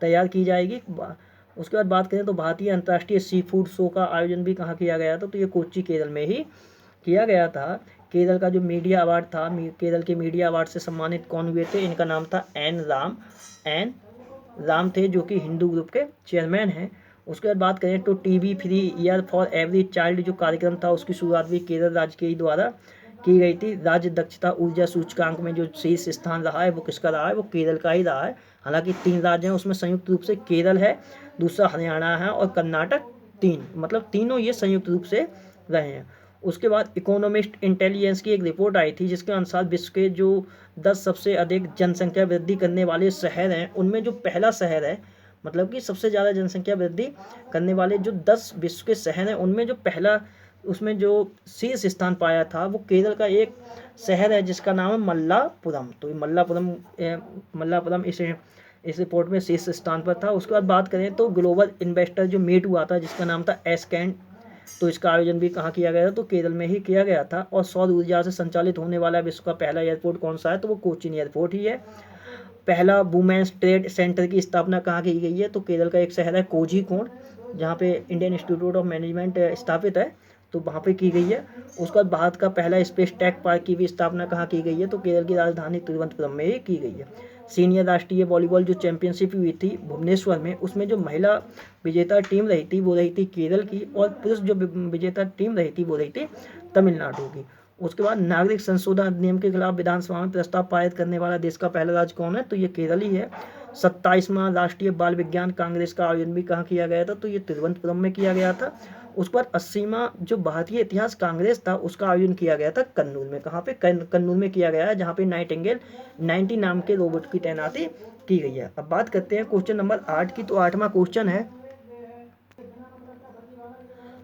तैयार की जाएगी। उसके बाद बात करें तो भारतीय अंतर्राष्ट्रीय सी फूड शो का आयोजन भी कहाँ किया गया था? तो ये कोच्चि केरल में ही किया गया था। केरल का जो मीडिया अवार्ड था, केरल के मीडिया अवार्ड से सम्मानित कौन हुए थे? इनका नाम था एन राम थे जो कि हिंदू ग्रुप के चेयरमैन हैं। उसके बाद बात करें तो TB free year for every child जो कार्यक्रम था उसकी शुरुआत भी केरल राज्य के ही द्वारा की गई थी। राज्य दक्षता ऊर्जा सूचकांक में जो शीर्ष स्थान रहा है वो किसका रहा है? वो केरल का ही रहा है। हालांकि 3 राज्य हैं उसमें संयुक्त रूप से केरल है, दूसरा हरियाणा है और कर्नाटक 3, मतलब तीनों ये संयुक्त रूप से रहे हैं। उसके बाद इकोनॉमिस्ट इंटेलिजेंस की एक रिपोर्ट आई थी जिसके अनुसार विश्व के जो 10 सबसे अधिक जनसंख्या वृद्धि करने वाले शहर हैं उनमें जो पहला शहर है, मतलब कि सबसे ज़्यादा जनसंख्या वृद्धि करने वाले जो 10 विश्व के शहर हैं उनमें जो पहला उसमें जो शीर्ष स्थान पाया था वो केरल का एक शहर है जिसका नाम है मल्लापुरम। तो ये मल्लापुरम इस रिपोर्ट में शीर्ष स्थान पर था। उसके बाद बात करें तो ग्लोबल इन्वेस्टर जो मीट हुआ था जिसका नाम था एस्कैंड, तो इसका आयोजन भी कहाँ किया गया था? तो केरल में ही किया गया था। और सौर ऊर्जा से संचालित होने वाला विश्व का पहला एयरपोर्ट कौन सा है? तो वो कोचीन एयरपोर्ट ही है। पहला वुमेन्स ट्रेड सेंटर की स्थापना कहाँ की गई है? तो केरल का एक शहर है कोझिकोड जहाँ पे इंडियन इंस्टीट्यूट ऑफ मैनेजमेंट स्थापित है, तो वहाँ पे की गई है। उसके बाद भारत का पहला स्पेस टेक पार्क की भी स्थापना कहाँ की गई है? तो केरल की राजधानी तिरुवनंतपुरम में ही की गई है। सीनियर राष्ट्रीय वॉलीबॉल जो चैंपियनशिप हुई थी भुवनेश्वर में उसमें जो महिला विजेता टीम रही थी वो रही थी केरल की और पुरुष जो विजेता टीम रही थी वो रही थी तमिलनाडु की। उसके बाद नागरिक संशोधन अधिनियम के खिलाफ विधानसभा में प्रस्ताव पारित करने वाला देश का पहला राज्य कौन है? तो ये केरल ही है। 27वां राष्ट्रीय बाल विज्ञान कांग्रेस का आयोजन भी कहाँ किया गया था, तो ये तिरुवनंतपुरम में किया गया था। उस पर 80वां जो भारतीय इतिहास कांग्रेस था उसका आयोजन किया गया था कन्नूर में। कहाँ पे? कन्नूर में किया गया है, जहाँ पे नाइटिंगेल 90 नाम के रोबोट की तैनाती की गई है। अब बात करते हैं क्वेश्चन नंबर 8 की। तो 8वां क्वेश्चन है,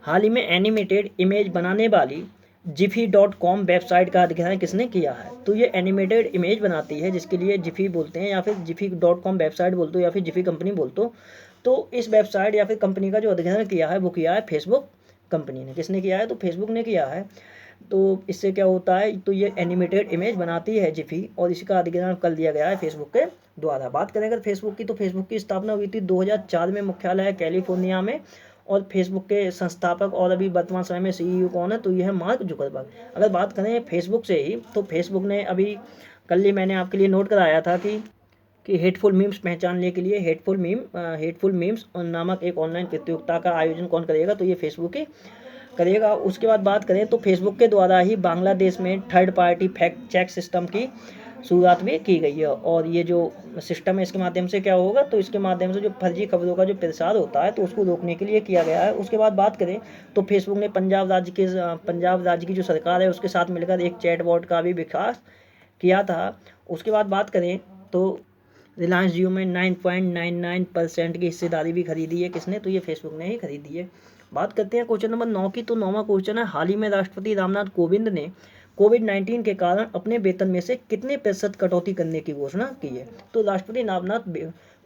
हाल ही में एनिमेटेड इमेज बनाने वाली jiffy.com वेबसाइट का अधिग्रहण किसने किया है? तो ये एनिमेटेड इमेज बनाती है जिसके लिए जिफी बोलते हैं, या फिर jiffy.com वेबसाइट बोलते हो, या फिर जिफी कंपनी बोलते हो। तो इस वेबसाइट या फिर कंपनी का जो अधिग्रहण किया है वो किया है फेसबुक कंपनी ने। किसने किया है? तो फेसबुक ने किया है। तो इससे क्या होता है, तो ये एनिमेटेड इमेज बनाती है जिफी, और इसका अधिग्रहण कर दिया गया है फेसबुक के द्वारा। बात करें अगर फेसबुक की, तो फेसबुक की स्थापना हुई थी 2004 में, मुख्यालय है कैलिफोर्निया में। और फेसबुक के संस्थापक और अभी वर्तमान समय में सीईओ कौन है? तो ये है मार्क जुकरबर्ग। अगर बात करें फेसबुक से ही, तो फेसबुक ने अभी कल ही मैंने आपके लिए नोट कराया था कि हेटफुल मीम्स पहचानने के लिए हेटफुल मीम्स नामक एक ऑनलाइन प्रतियोगिता का आयोजन कौन करेगा? तो ये फेसबुक ही करेगा। उसके बाद बात करें तो फेसबुक के द्वारा ही बांग्लादेश में third party fact check system की शुरुआत भी की गई है। और ये जो सिस्टम है इसके माध्यम से क्या होगा, तो इसके माध्यम से जो फर्जी खबरों का जो प्रसार होता है तो उसको रोकने के लिए किया गया है। उसके बाद बात करें तो फेसबुक ने पंजाब राज्य की जो सरकार है उसके साथ मिलकर एक चैटबॉट का भी विकास किया था। उसके बाद बात करें तो रिलायंस जियो में 9.99% की हिस्सेदारी भी खरीदी है। किसने? तो ये फेसबुक ने ही खरीदी है। बात करते हैं क्वेश्चन नंबर 9 की। तो 9वां क्वेश्चन है, हाल ही में राष्ट्रपति रामनाथ कोविंद ने कोविड-19 के कारण अपने वेतन में से कितने प्रतिशत कटौती करने की घोषणा की है? तो राष्ट्रपति रामनाथ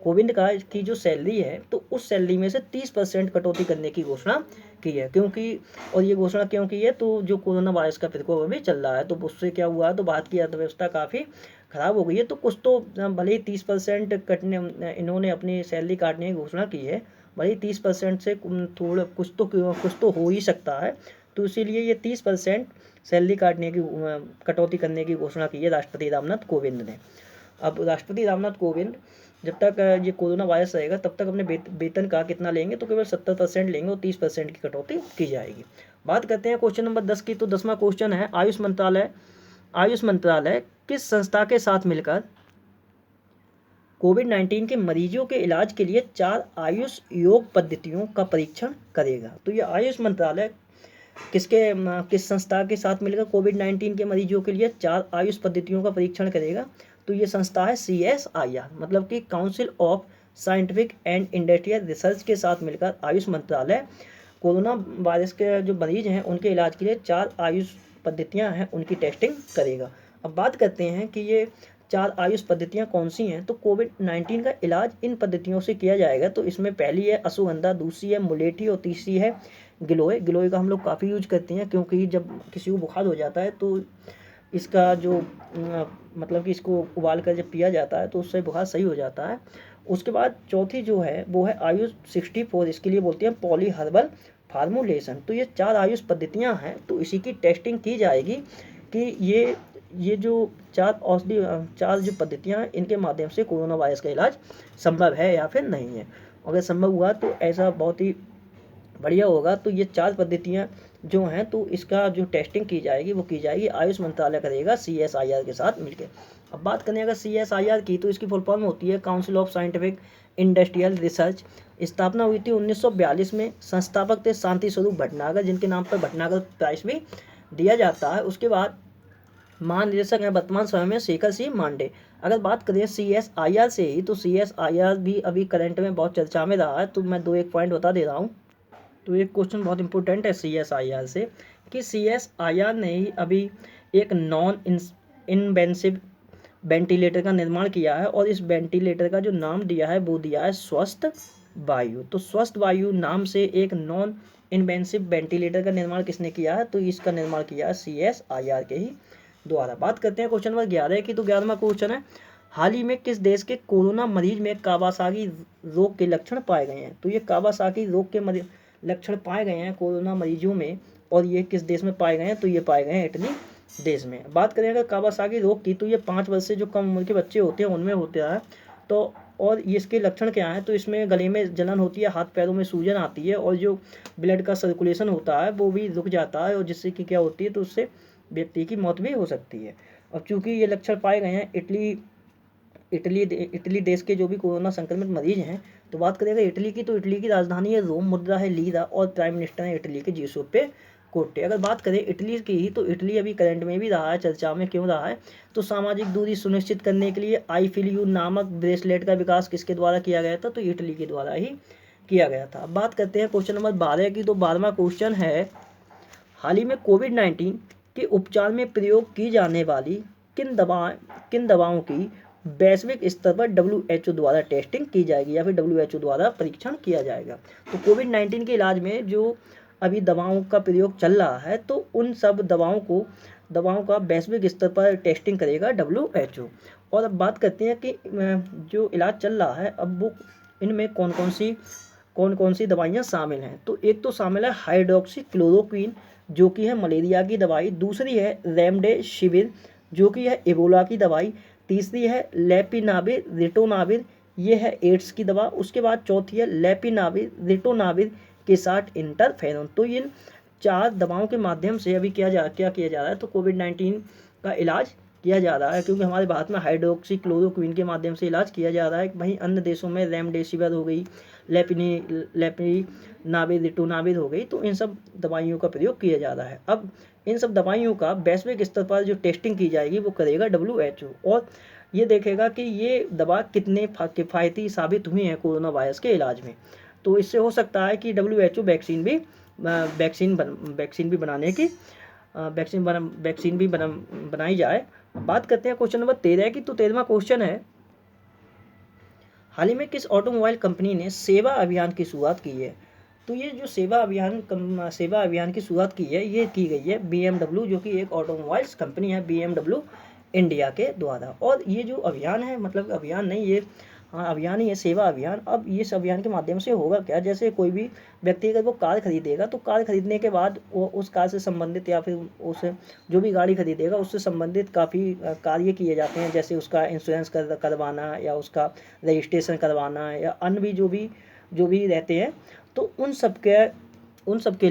कोविंद की जो सैलरी है तो उस सैलरी में से 30% कटौती करने की घोषणा की है। क्योंकि और ये घोषणा क्यों की है? तो जो कोरोना वायरस का प्रकोप अभी चल रहा है तो उससे क्या हुआ है, तो भारत की अर्थव्यवस्था काफ़ी खराब हो गई है। तो कुछ तो भले ही 30% कटने, इन्होंने अपनी सैलरी काटने की घोषणा की है, भले ही 30% से थोड़ा कुछ तो हो ही सकता है। तो इसीलिए ये 30% सैलरी काटने की कटौती करने की घोषणा की है राष्ट्रपति रामनाथ कोविंद ने। अब राष्ट्रपति रामनाथ कोविंद जब तक ये कोरोना वायरस रहेगा तब तक अपने वेतन का कितना लेंगे, तो केवल 70% लेंगे और 30% की कटौती की जाएगी। बात करते हैं क्वेश्चन नंबर 10 की। तो 10वां क्वेश्चन है, आयुष मंत्रालय किस संस्था के साथ मिलकर कोविड-19 के मरीजों के इलाज के लिए 4 आयुष योग पद्धतियों का परीक्षण करेगा? तो ये आयुष मंत्रालय किस संस्था के साथ मिलकर कोविड-19 के मरीजों के लिए 4 आयुष पद्धतियों का परीक्षण करेगा? तो ये संस्था है CSIR, मतलब कि council of scientific and industrial research के साथ मिलकर आयुष मंत्रालय कोरोना वायरस के जो मरीज हैं उनके इलाज के लिए 4 आयुष पद्धतियां हैं उनकी टेस्टिंग करेगा। अब बात करते हैं कि ये 4 आयुष पद्धतियां कौन सी हैं। तो कोविड-19 का इलाज इन पद्धतियों से किया जाएगा। तो इसमें पहली है अश्वगंधा, दूसरी है मुलेठी और तीसरी है गिलोय का हम लोग काफ़ी यूज करते हैं, क्योंकि जब किसी को बुखार हो जाता है तो इसका जो मतलब कि इसको उबाल कर जब पिया जाता है तो उससे बुखार सही हो जाता है। उसके बाद चौथी जो है वो है आयुष 64, इसके लिए बोलते हैं पॉली हर्बल फार्मुलेशन। तो ये 4 आयुष पद्धतियाँ हैं, तो इसी की टेस्टिंग की जाएगी कि ये जो 4 जो पद्धतियाँ हैं इनके माध्यम से कोरोना वायरस का इलाज संभव है या फिर नहीं है। अगर संभव हुआ तो ऐसा बहुत ही बढ़िया होगा। तो ये 4 पद्धतियाँ जो हैं तो इसका जो टेस्टिंग की जाएगी वो की जाएगी आयुष मंत्रालय करेगा CSIR के साथ मिलकर। अब बात करें अगर CSIR की, तो इसकी फुल फॉर्म होती है council of scientific industrial research. स्थापना हुई थी 1942 में। संस्थापक थे शांति स्वरूप भटनागर, जिनके नाम पर भटनागर प्राइज भी दिया जाता है। उसके बाद महानिदेशक हैं वर्तमान समय में शेखर सी मांडे। अगर बात करें CSIR से ही, तो CSIR भी अभी करंट में बहुत चर्चा में रहा है। तो मैं 2-1 पॉइंट बता दे रहा हूँ। तो एक क्वेश्चन बहुत इंपॉर्टेंट है CSIR से कि CSIR ने ही अभी एक नॉन इन्वेंसिव वेंटिलेटर का निर्माण किया है, और इस वेंटिलेटर का जो नाम दिया है वो दिया है स्वस्थ वायु। तो स्वस्थ वायु नाम से एक नॉन इन्वेंसिव वेंटिलेटर का निर्माण किसने किया है? तो इसका निर्माण किया है CSIR के ही द्वारा। बात करते हैं क्वेश्चन नंबर 11 की। तो 11वां क्वेश्चन है, हाल ही में किस देश के कोरोना मरीज में कावासाकी रोग के लक्षण पाए गए हैं? तो ये कावासाकी रोग के लक्षण पाए गए हैं कोरोना मरीजों में, और ये किस देश में पाए गए हैं? तो ये पाए गए हैं इटली देश में। बात करें अगर कावासाकी रोग की, तो ये 5 वर्ष से जो कम उम्र के बच्चे होते हैं उनमें होता है। तो और ये इसके लक्षण क्या हैं? तो इसमें गले में जलन होती है, हाथ पैरों में सूजन आती है, और जो ब्लड का सर्कुलेशन होता है वो भी रुक जाता है, और जिससे कि क्या होती है, तो उससे व्यक्ति की मौत भी हो सकती है। अब चूंकि ये लक्षण पाए गए हैं इटली इटली देश के जो भी कोरोना संक्रमित मरीज हैं, तो बात करेंगे इटली की, तो इटली की राजधानी है रोम, मुद्रा है लीरा और प्राइम मिनिस्टर है इटली के जिउसेप्पे कोंटे। अगर बात करें इटली की ही, तो इटली अभी करंट में भी रहा है, चर्चा में क्यों रहा है, तो सामाजिक दूरी सुनिश्चित करने के लिए आई फील यू नामक ब्रेसलेट का विकास किसके द्वारा किया गया था, तो इटली के द्वारा ही किया गया था। अब बात करते हैं क्वेश्चन नंबर 12 की, तो 12वां क्वेश्चन है हाल ही में कोविड-19 के उपचार में प्रयोग की जाने वाली किन दवाओं की वैश्विक स्तर पर WHO द्वारा टेस्टिंग की जाएगी या फिर WHO द्वारा परीक्षण किया जाएगा। तो कोविड-19 के इलाज में जो अभी दवाओं का प्रयोग चल रहा है, तो उन सब दवाओं का वैश्विक स्तर पर टेस्टिंग करेगा WHO। और अब बात करते हैं कि जो इलाज चल रहा है, अब वो इनमें कौन कौन सी दवाइयाँ शामिल हैं। तो एक तो शामिल है हाइड्रोक्सीक्लोरोक्वीन, जो कि है मलेरिया की दवाई। दूसरी है रेमडेसिविर, जो कि है एबोला की दवाई। तीसरी है लेपिनाविर रिटोनाविर, ये है एड्स की दवा। उसके बाद चौथी है लेपिनाविर रिटोनाविर के साथ इंटरफेरॉन। तो इन 4 दवाओं के माध्यम से अभी क्या किया जा रहा है, तो कोविड-19 का इलाज किया जा रहा है, क्योंकि हमारे भारत में हाइड्रोक्सीक्लोरोक्वीन के माध्यम से इलाज किया जा रहा है। वहीं अन्य देशों में रेमडेसिविर हो गई, लेपिनाविर रिटोनाविर हो गई, तो इन सब दवाइयों का प्रयोग किया जा रहा है। अब इन सब दवाइयों का वैश्विक स्तर पर जो टेस्टिंग की जाएगी वो करेगा WHO, और ये देखेगा कि ये दवा कितने किफ़ायती साबित हुई है कोरोना वायरस के इलाज में। तो इससे हो सकता है कि WHO वैक्सीन भी बनाई जाए। बात करते हैं क्वेश्चन नंबर 13 की, तो 13वां क्वेश्चन है हाल ही में किस ऑटोमोबाइल कंपनी ने सेवा अभियान की शुरुआत की है। तो ये जो सेवा अभियान की शुरुआत की है, ये की गई है BMW, जो कि एक ऑटोमोबाइल्स कंपनी है, BMW इंडिया के द्वारा। और ये जो अभियान है, मतलब अभियान नहीं, ये अभियान ही है, सेवा अभियान। अब इस अभियान के माध्यम से होगा क्या, जैसे कोई भी व्यक्ति अगर वो कार खरीदेगा, तो कार खरीदने के बाद वो उस कार से संबंधित या फिर उस जो भी गाड़ी खरीदेगा उससे संबंधित काफ़ी कार्य किए जाते हैं, जैसे उसका इंश्योरेंस करवाना या उसका रजिस्ट्रेशन करवाना या अन्य भी जो भी रहते हैं, तो उन सब के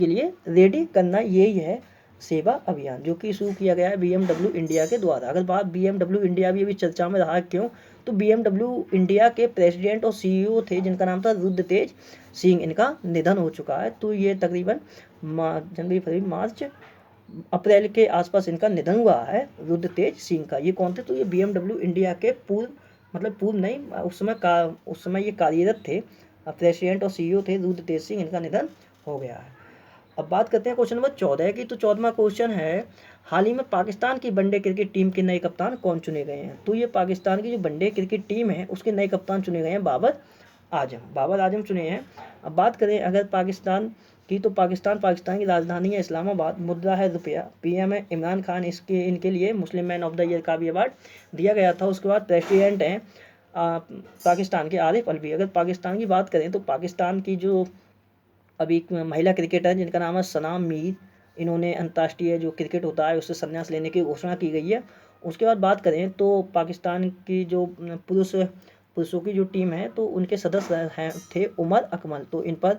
लिए रेडी करना, यही है सेवा अभियान, जो कि शुरू किया गया है BMW इंडिया के द्वारा। अगर बात BMW इंडिया भी अभी चर्चा में रहा, क्यों, तो BMW इंडिया के प्रेसिडेंट और CEO थे जिनका नाम था रुद्रतेज सिंह, इनका निधन हो चुका है। तो ये तकरीबन जनवरी, फरवरी, मार्च, अप्रैल के आसपास इनका निधन हुआ है, रुद्रतेज सिंह का। ये कौन थे, तो ये BMW इंडिया के पूर्व नहीं, उस समय ये कार्यरत थे, प्रेसिडेंट और CEO थे रुद्रतेज सिंह, इनका निधन हो गया है। अब बात करते हैं क्वेश्चन नंबर 14 की, तो 14वां क्वेश्चन है हाल ही में पाकिस्तान की वनडे क्रिकेट टीम के नए कप्तान कौन चुने गए हैं। तो ये पाकिस्तान की जो वनडे क्रिकेट टीम है उसके नए कप्तान चुने गए हैं बाबर आजम चुने हैं। अब बात करें अगर पाकिस्तान की, तो पाकिस्तान की राजधानी है इस्लामाबाद, मुद्रा है रुपया, PM है इमरान खान, इनके लिए Muslim man of the year का भी अवार्ड दिया गया था। उसके बाद प्रेसिडेंट हैं पाकिस्तान के आरिफ अलवी। अगर पाकिस्तान की बात करें, तो पाकिस्तान की जो अभी महिला क्रिकेटर जिनका नाम है सनाम मीर, इन्होंने अंतर्राष्ट्रीय जो क्रिकेट होता है उससे संन्यास लेने की घोषणा की गई है। उसके बाद बात करें तो पाकिस्तान की जो पुरुषों की जो टीम है, तो उनके सदस्य थे उमर अकमल, तो इन पर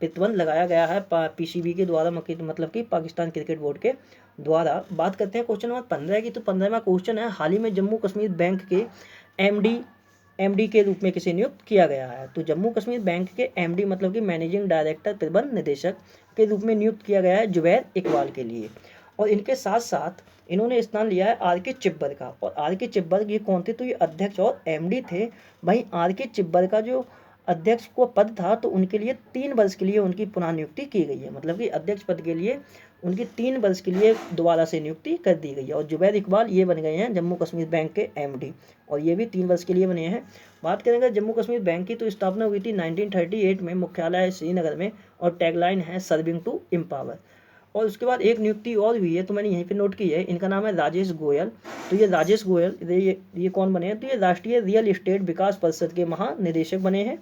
प्रतिबंध लगाया गया है PCB के द्वारा, मतलब कि पाकिस्तान क्रिकेट बोर्ड के द्वारा। बात करते हैं क्वेश्चन नंबर 15 की, तो 15वां क्वेश्चन है हाल ही में जम्मू कश्मीर बैंक के MD के रूप में किसे नियुक्त किया गया है। तो जम्मू कश्मीर बैंक के MD मतलब कि मैनेजिंग डायरेक्टर, प्रबंध निदेशक के रूप में नियुक्त किया गया है जुबैर इकबाल के लिए। और इनके साथ साथ इन्होंने स्थान लिया है RK चिब्बर का। और RK चिब्बर ये कौन थे, तो ये अध्यक्ष और MD थे। वहीं RK चिब्बर का जो अध्यक्ष को पद था, तो उनके लिए 3 वर्ष के लिए उनकी पुनः नियुक्ति की गई है, मतलब कि अध्यक्ष पद के लिए उनकी 3 वर्ष के लिए दोबारा से नियुक्ति कर दी गई है। और जुबैर इकबाल ये बन गए हैं जम्मू कश्मीर बैंक के MD, और ये भी 3 वर्ष के लिए बने हैं। बात करेंगे जम्मू कश्मीर बैंक की, तो स्थापना हुई थी 1938 में, मुख्यालय है श्रीनगर में, और टैगलाइन है सर्विंग टू एम्पावर। और उसके बाद एक नियुक्ति और हुई है, तो मैंने यहीं पे नोट की है, इनका नाम है राजेश गोयल। तो ये राजेश गोयल ये कौन बने हैं, तो ये राष्ट्रीय रियल एस्टेट विकास परिषद के महानिदेशक बने हैं।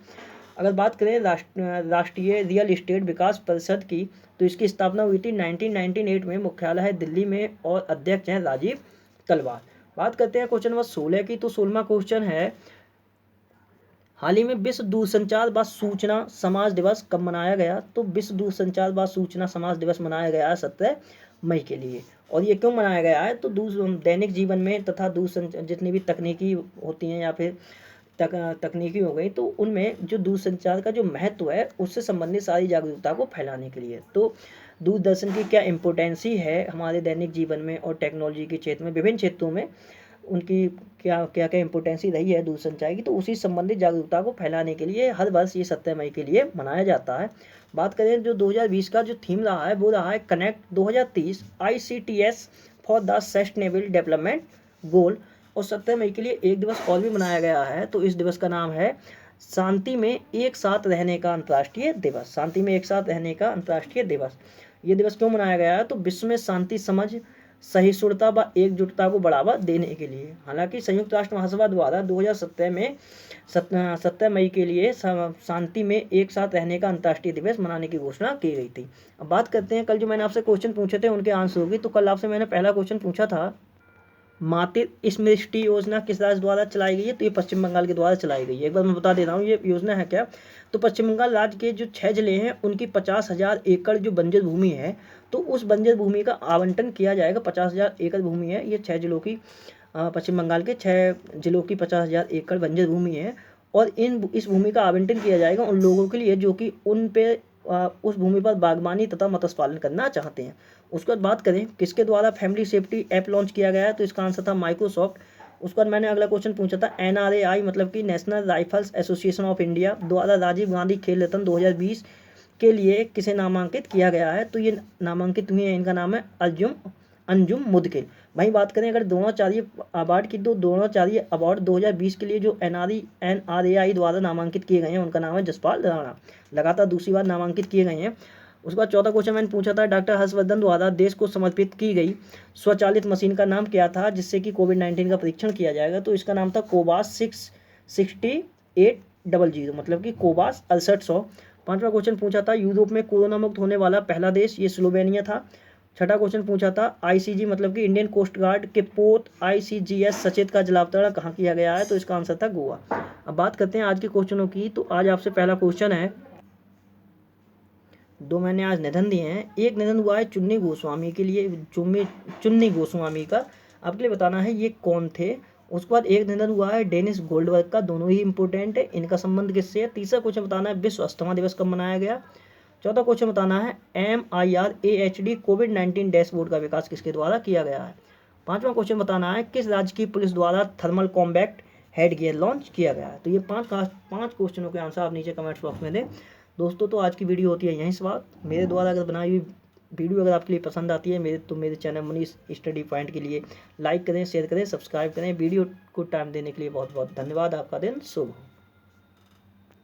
अगर बात करें राष्ट्रीय रियल एस्टेट विकास परिषद की, तो इसकी स्थापना हुई थी 1998 में, मुख्यालय है दिल्ली में, और अध्यक्ष हैं राजीव तलवार। बात करते हैं क्वेश्चन नंबर 16 की, तो 16वां क्वेश्चन है हाल ही में विश्व दूरसंचार व सूचना समाज दिवस कब मनाया गया। तो विश्व दूरसंचार व सूचना समाज दिवस मनाया गया 17 मई के लिए। और ये क्यों मनाया गया है, तो दैनिक जीवन में तथा जितनी भी तकनीकी होती हैं या फिर तकनीकी हो गई, तो उनमें जो दूरसंचार का जो महत्व है उससे संबंधित सारी जागरूकता को फैलाने के लिए। तो दूरदर्शन की क्या इम्पोर्टेंसी है हमारे दैनिक जीवन में और टेक्नोलॉजी के क्षेत्र में, विभिन्न क्षेत्रों में उनकी क्या क्या क्या इम्पोर्टेंसी रही है दूरसंचार की, तो उसी संबंधित जागरूकता को फैलाने के लिए हर वर्ष ये 17 मई के लिए मनाया जाता है। बात करें जो 2020 का जो थीम रहा है वो रहा है connect 2030 ICTS for the sustainable development goal. और 17 मई के लिए एक दिवस और भी मनाया गया है, तो इस दिवस का नाम है शांति में एक साथ रहने का अंतर्राष्ट्रीय दिवस। शांति में एक साथ रहने का अंतर्राष्ट्रीय दिवस। ये दिवस क्यों मनाया गया है, तो विश्व में शांति, समझ, सहिष्णुता व एकजुटता को बढ़ावा देने के लिए। हालांकि संयुक्त राष्ट्र महासभा द्वारा 2017 में 17 मई के लिए शांति में एक साथ रहने का अंतर्राष्ट्रीय दिवस मनाने की घोषणा की गई थी। अब बात करते हैं कल जो मैंने आपसे क्वेश्चन पूछे थे उनके आंसर होगी। तो कल आपसे मैंने पहला क्वेश्चन पूछा था मातृ स्मृति योजना किस राज्य द्वारा चलाई गई है, तो ये पश्चिम बंगाल के द्वारा चलाई गई है। एक बार मैं बता दे रहा हूँ ये योजना है क्या। तो पश्चिम बंगाल राज्य के जो 6 जिले हैं उनकी 50,000 एकड़ जो बंजर भूमि है, तो उस बंजर भूमि का आवंटन किया जाएगा। 50,000 एकड़ भूमि है ये 6 जिलों की, पश्चिम बंगाल के 6 जिलों की 50,000 एकड़ बंजर भूमि है। और इस भूमि का आवंटन किया जाएगा उन लोगों के लिए जो कि उन पे उस भूमि पर बागवानी तथा मत्स्य पालन करना चाहते हैं। उसके बाद बात करें किसके द्वारा फैमिली सेफ्टी ऐप लॉन्च किया गया है, तो इसका आंसर था माइक्रोसॉफ्ट। उसके बाद मैंने अगला क्वेश्चन पूछा था NRAI मतलब कि national rifles association of India द्वारा राजीव गांधी खेल रत्न 2020 के लिए किसे नामांकित किया गया है, तो ये नामांकित हुए हैं, इनका नाम है अंजुम मुदगिल। वहीं बात करें अगर द्रोणाचार्य अवार्ड की, तो द्रोणाचार्य अवार्ड 2020 के लिए जो NRAI द्वारा नामांकित किए गए हैं उनका नाम है जसपाल राणा। लगातार दूसरी बार नामांकित किए गए हैं। उसके बाद चौथा क्वेश्चन मैंने पूछा था डॉक्टर हर्षवर्धन द्वारा देश को समर्पित की गई स्वचालित मशीन का नाम क्या था जिससे कि कोविड-19 का परीक्षण किया जाएगा, तो इसका नाम था कोवास 6800 मतलब कि कोवास 6800। पांचवा क्वेश्चन पूछा था यूरोप में कोरोना मुक्त होने वाला पहला देश, ये स्लोवेनिया था। छठा क्वेश्चन पूछा था ICG मतलब कि इंडियन कोस्ट गार्ड के पोत ICGS सचेत का जलावतरण कहाँ किया गया है, तो इसका आंसर था गोवा। अब बात करते हैं आज के क्वेश्चनों की। तो आज आपसे पहला क्वेश्चन है, दो मैंने आज निधन दिए हैं। एक निधन हुआ है चुन्नी गोस्वामी के लिए, चुन्नी गोस्वामी का, आपके लिए बताना है ये कौन थे। उसके बाद एक निधन हुआ है डेनिस गोल्डबर्ग का, दोनों ही इंपॉर्टेंट है, इनका संबंध किससे है। तीसरा क्वेश्चन बताना है विश्व अस्थमा दिवस कब मनाया गया। चौथा क्वेश्चन बताना है MIRAHD कोविड-19 डैशबोर्ड का विकास किसके द्वारा किया गया है। पांचवा क्वेश्चन बताना है किस राज्य की पुलिस द्वारा thermal combat head gear launch किया गया है। तो ये पांच क्वेश्चनों के आंसर आप नीचे कमेंट्स बॉक्स में दें। दोस्तों तो आज की वीडियो होती है यहीं समाप्त। मेरे द्वारा अगर बनाई हुई वीडियो अगर आपके लिए पसंद आती है मेरे चैनल मनीष स्टडी पॉइंट के लिए लाइक करें, शेयर करें, सब्सक्राइब करें। वीडियो को टाइम देने के लिए बहुत बहुत धन्यवाद। आपका दिन शुभ हो।